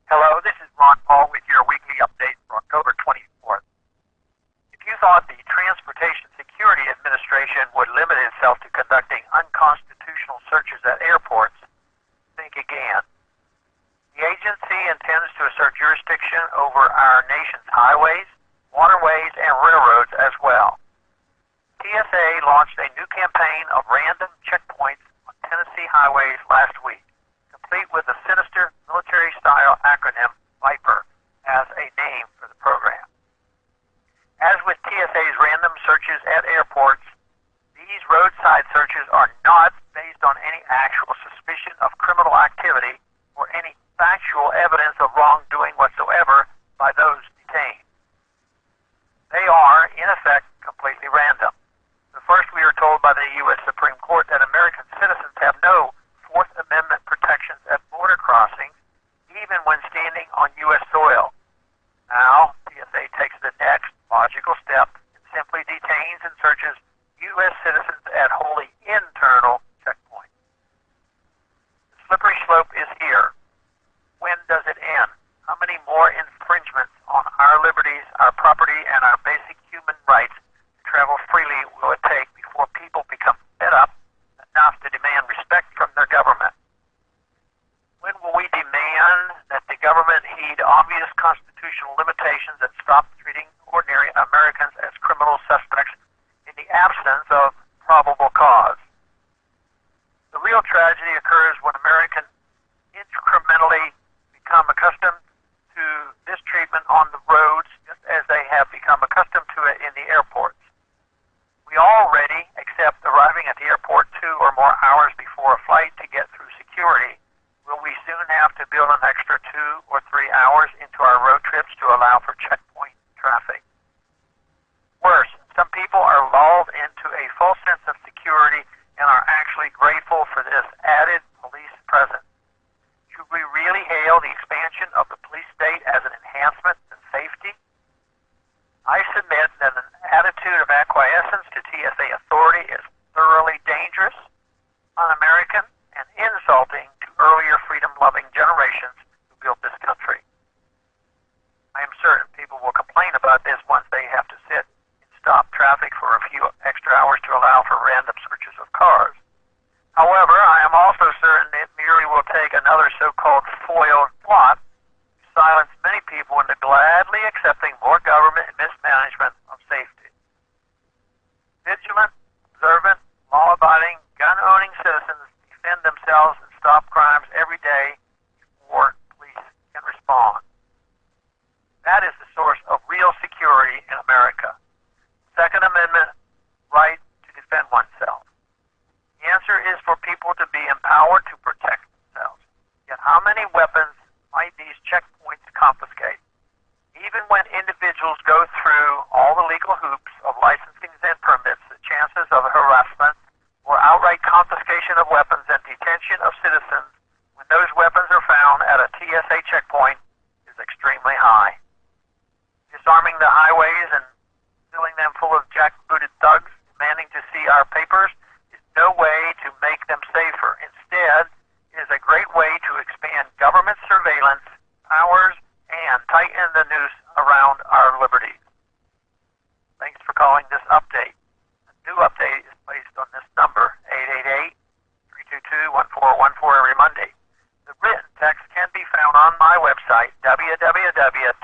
Hello, this is Ron Paul with your weekly update for October 24th. If you thought the Transportation Security Administration would limit itself to conducting unconstitutional searches at airports, think again. The agency intends to assert jurisdiction over our nation's highways, waterways, and railroads as well. TSA launched a new campaign of random checkpoints on Tennessee highways last week, complete with a sinister military-style acronym, VIPER, as a name for the program. As with TSA's random searches at airports, these roadside searches are not based on any actual suspicion of criminal activity or any factual evidence of wrongdoing whatsoever by those detained. They are, in effect, completely random. First, we are told by the U.S. Supreme Court that American citizens have no Fourth Amendment protections at border crossings, even when standing on U.S. soil. Now, TSA takes the next logical step and simply detains and searches U.S. citizens at wholly internal checkpoints. The slippery slope is here. When does it end? How many more infringements on our liberties, our property, and our basic human rights travel freely will it take before people become fed up enough to demand respect from their government? When will we demand that the government heed obvious constitutional limitations and stop treating ordinary Americans as criminal suspects in the absence of probable cause? The real tragedy occurs when Americans incrementally become accustomed to this treatment on the roads, just as they have become accustomed to it in the airports. We already accept arriving at the airport 2 or more hours before a flight to get through security. Will we soon have to build an extra 2 or 3 hours into our road trips to allow for checkpoint traffic? Worse, some people are lulled into a false sense of security and are actually grateful for this added police presence. Should we really hail the expansion of the police state as an enhancement to safety? I submit that an attitude of acquiescence to TSA authority is thoroughly dangerous, un-American, and insulting to earlier freedom-loving generations who built this country. I am certain people will complain about this once they have to sit and stop traffic for a few extra hours to allow for random searches of cars. However, I am also certain it merely will take another so-called foiled plot to silence many people into gladly accepting more government and mismanagement of safety. Vigilant, observant, law-abiding, gun-owning citizens defend themselves and stop crimes every day before police can respond. That is the source of real security in America. Second Amendment right to defend oneself. The answer is for people to be empowered to protect themselves. Yet how many weapons might these checkpoints confiscate? Even when individuals go through all the legal hoops of licensing and permits, the chances of harassment or outright confiscation of weapons and detention of citizens when those weapons are found at a TSA checkpoint is extremely high. Disarming the highways and filling them full of jackbooted thugs demanding to see our papers is no way to make them safer. Instead, it is a great way to expand government surveillance powers and tighten the noose around our liberties. Thanks for calling this update. The new update is placed on this number, 888-322-1414 every Monday. The written text can be found on my website, www.house.gov.